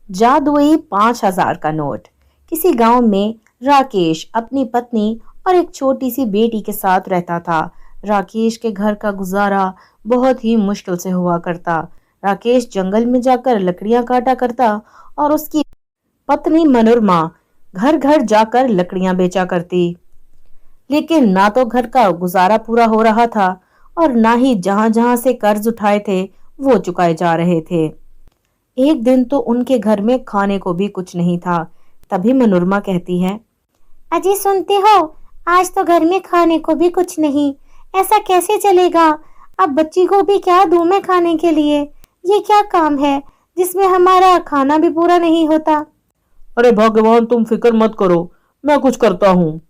जादुई 5,000 का नोट। किसी गांव में राकेश अपनी पत्नी और एक छोटी सी बेटी के साथ रहता था। राकेश के घर का गुजारा बहुत ही मुश्किल से हुआ करता। राकेश जंगल में जाकर लकड़ियां काटा करता और उसकी पत्नी मनोरमा घर घर जाकर लकड़ियां बेचा करती। लेकिन ना तो घर का गुजारा पूरा हो रहा था और ना ही जहां जहां से कर्ज उठाए थे वो चुकाए जा रहे थे। एक दिन तो उनके घर में खाने को भी कुछ नहीं था। तभी मनोरमा कहती है, अजी सुनते हो, आज तो घर में खाने को भी कुछ नहीं। ऐसा कैसे चलेगा? अब बच्ची को भी क्या दूं मैं खाने के लिए? ये क्या काम है जिसमें हमारा खाना भी पूरा नहीं होता? अरे भगवान, तुम फिक्र मत करो, मैं कुछ करता हूँ।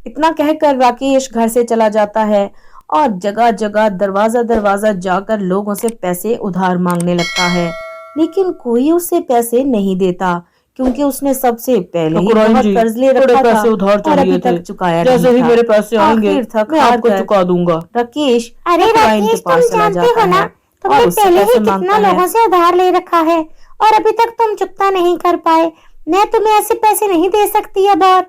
इतना कहकर राकेश घर से चला जाता है और जगह जगह दरवाजा दरवाजा जाकर लोगों से पैसे उधार मांगने लगता है। लेकिन कोई उससे पैसे नहीं देता क्योंकि उसने सबसे पहले ही बहुत कर्ज ले रखा था और अभी तक चुकाया नहीं था। जैसे ही मेरे पैसे आएंगे मैं आपको चुका दूंगा। राकेश अरे राकेश, तुम जानते हो ना, तुमने पहले ही कितना लोगों से उधार ले रखा है और अभी तक तुम चुकता नहीं कर पाए। मैं तुम्हें ऐसे पैसे नहीं दे सकती अब। और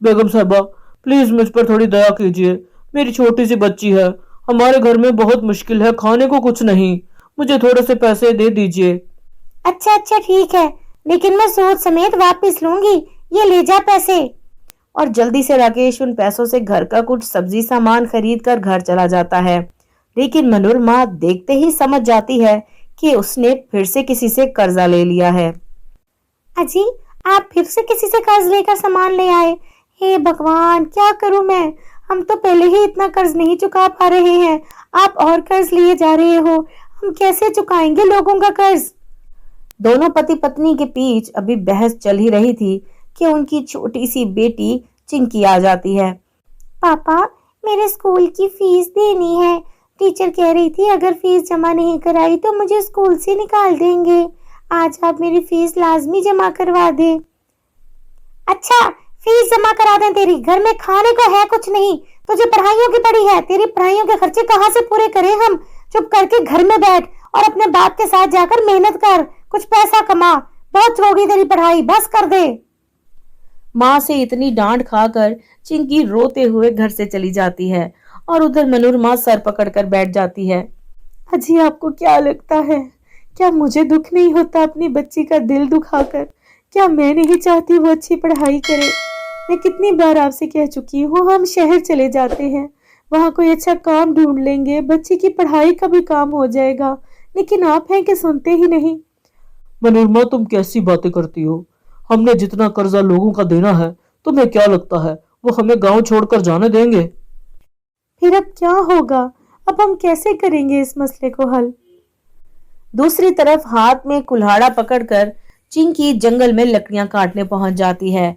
बेगम साहबा, प्लीज मुझ पर थोड़ी दया कीजिए। मेरी छोटी सी बच्ची है, हमारे घर में बहुत मुश्किल है, खाने को कुछ नहीं। मुझे थोड़े से पैसे दे दीजिए। अच्छा अच्छा ठीक है, लेकिन मैं सूद समेत वापस लूंगी। ये ले जा पैसे। और जल्दी से राकेश उन पैसों से घर का कुछ सब्जी सामान खरीद कर घर चला जाता है। लेकिन मनोरमा देखते ही समझ जाती है कि उसने फिर से किसी से कर्जा ले लिया है। अजी, आप फिर से किसी से कर्ज लेकर सामान ले आए? हे भगवान, क्या करूं मैं? हम तो पहले ही इतना कर्ज नहीं चुका पा रहे हैं, आप और कर्ज लिए जा रहे हो। हम कैसे चुकाएंगे लोगों का कर्ज? दोनों पति पत्नी के बीच अभी बहस चल ही रही थी कि उनकी छोटी सी बेटी चिंकी आ जाती है। पापा, मेरे स्कूल की फीस देनी है। टीचर कह रही थी अगर फीस जमा नहीं कराई तो मुझे स्कूल से निकाल देंगे। आज आप मेरी फीस लाजमी जमा करवा दे। अच्छा, फीस जमा करा दें तेरी? घर में खाने को है कुछ नहीं, तुझे पढ़ाइयों की पड़ी है। तेरी पढ़ाइयों के खर्चे कहाँ से पूरे करें हम? चुप करके घर में बैठ और अपने बाप के साथ जाकर मेहनत कर, कुछ पैसा कमा। बहुत होगी तेरी पढ़ाई, बस कर दे। माँ से इतनी डांट खाकर चिंकी रोते हुए घर से चली जाती है और उधर मनोरमा सर पकड़कर बैठ जाती है। अजी, आपको क्या लगता है, क्या मुझे दुख नहीं होता अपनी बच्ची का दिल दुखाकर? क्या मैं नहीं चाहती वो अच्छी पढ़ाई करे? मैं कितनी बार आपसे कह चुकी हूँ हम शहर चले जाते हैं, वहाँ कोई अच्छा काम ढूंढ लेंगे, बच्ची की पढ़ाई का भी काम हो जाएगा। लेकिन आप हैं कि सुनते ही नहीं। मनोरमा, तुम कैसी बातें करती हो? हमने जितना कर्जा लोगों का देना है, तुम्हें क्या लगता है वो हमें गांव छोड़कर जाने देंगे? फिर अब क्या होगा? अब हम कैसे करेंगे इस मसले को हल? दूसरी तरफ हाथ में कुल्हाड़ा पकड़कर चिंकी जंगल में लकड़ियां काटने पहुंच जाती है।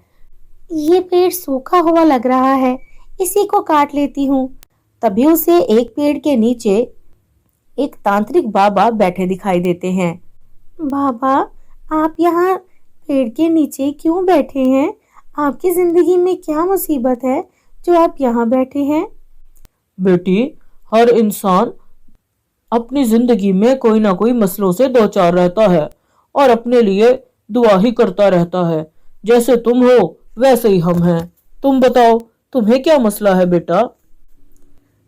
ये पेड़ सूखा हुआ लग रहा है, इसी को काट लेती हूँ। तभी उसे एक पेड़ के नीचे एक तांत्रिक बाबा बैठे दिखाई देते हैं। बाबा, आप यहाँ पेड़ के नीचे क्यों बैठे हैं? आपकी जिंदगी में क्या मुसीबत है जो आप यहाँ बैठे हैं? बेटी, हर इंसान अपनी जिंदगी में कोई ना कोई मसलों से दो चार रहता है और अपने लिए दुआ ही करता रहता है। जैसे तुम हो वैसे ही हम हैं। तुम बताओ, तुम्हें क्या मसला है बेटा?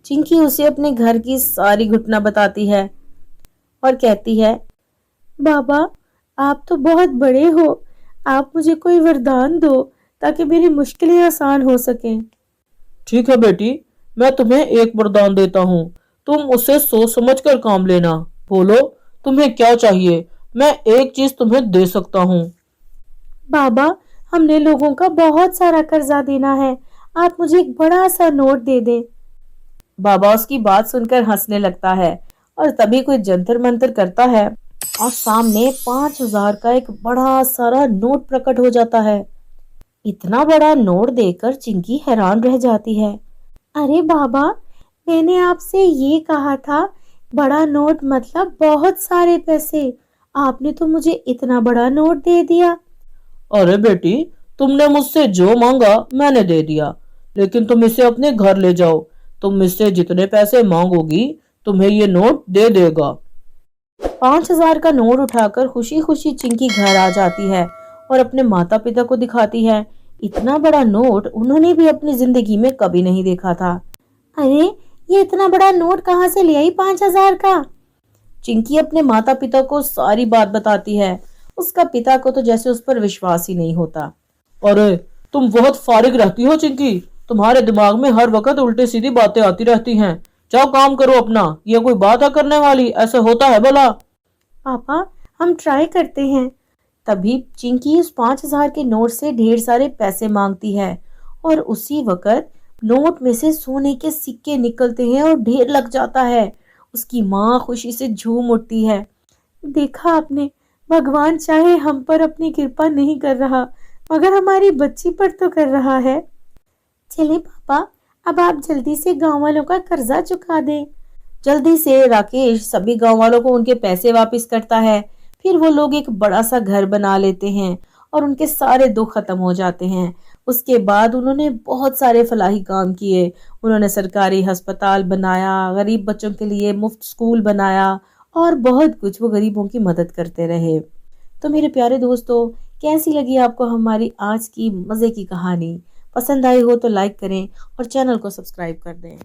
चिंकी उसे अपने घर की सारी घटना बताती है और कहती है, बाबा, आप तो बहुत बड़े हो, आप मुझे कोई वरदान दो ताकि मेरी मुश्किलें आसान हो सकें। ठीक है बेटी, मैं तुम्हें एक वरदान देता हूँ, तुम उसे सोच समझ कर काम लेना। बोलो, तुम्हें क्या चाहिए? मैं एक चीज तुम्हें दे सकता हूँ। बाबा, हमने लोगों का बहुत सारा कर्जा देना है, आप मुझे एक बड़ा सा नोट दे दें। बाबा उसकी बात सुनकर हंसने लगता है और तभी कोई जंतर मंतर करता है और सामने 5,000 का एक बड़ा सारा नोट प्रकट हो जाता है। इतना बड़ा नोट देखकर चिंकी हैरान रह जाती है। अरे बाबा, मैंने आपसे ये कहा था, बड़ा नोट मतलब बहुत सारे पैसे। आपने तो मुझे इतना बड़ा नोट दे दिया। अरे बेटी, तुमने मुझसे जो मांगा मैंने दे दिया, लेकिन तुम इसे अपने घर ले जाओ। तुम इससे जितने पैसे मांगोगी तुम्हें ये नोट दे देगा। 5,000 का नोट उठाकर खुशी खुशी चिंकी घर आ जाती है और अपने माता पिता को दिखाती है। इतना बड़ा नोट उन्होंने भी अपनी जिंदगी में कभी नहीं देखा था। अरे, ये इतना बड़ा नोट कहाँ से ले आई 5,000 का? चिंकी अपने माता पिता को सारी बात बताती है। उसका पिता को तो जैसे उस पर विश्वास ही नहीं होता। अरे तुम बहुत फारिग रहती हो चिंकी, तुम्हारे दिमाग में हर वक्त उल्टे सीधी बातें आती रहती हैं। जाओ काम करो अपना, ये कोई बात है करने वाली? ऐसा होता है भला? पापा, हम ट्राई करते हैं। तभी चिंकी उस 5,000 के नोट से ढेर सारे पैसे मांगती है और उसी वक्त नोट में से सोने के सिक्के निकलते हैं और ढेर लग जाता है। उसकी माँ खुशी से झूम उठती है। देखा आपने, भगवान चाहे हम पर अपनी कृपा नहीं कर रहा, मगर हमारी बच्ची पर तो कर रहा है। चले पापा, अब आप जल्दी से गांव वालों का कर्जा चुका दें। जल्दी से राकेश सभी गांव वालों को उनके पैसे वापस करता है। फिर वो लोग एक बड़ा सा घर बना लेते हैं और उनके सारे दुख खत्म हो जाते हैं। उसके बाद उन्होंने बहुत सारे फलाही काम किए। उन्होंने सरकारी अस्पताल बनाया, गरीब बच्चों के लिए मुफ्त स्कूल बनाया और बहुत कुछ वो गरीबों की मदद करते रहे। तो मेरे प्यारे दोस्तों, कैसी लगी आपको हमारी आज की मज़े की कहानी? पसंद आई हो तो लाइक करें और चैनल को सब्सक्राइब कर दें।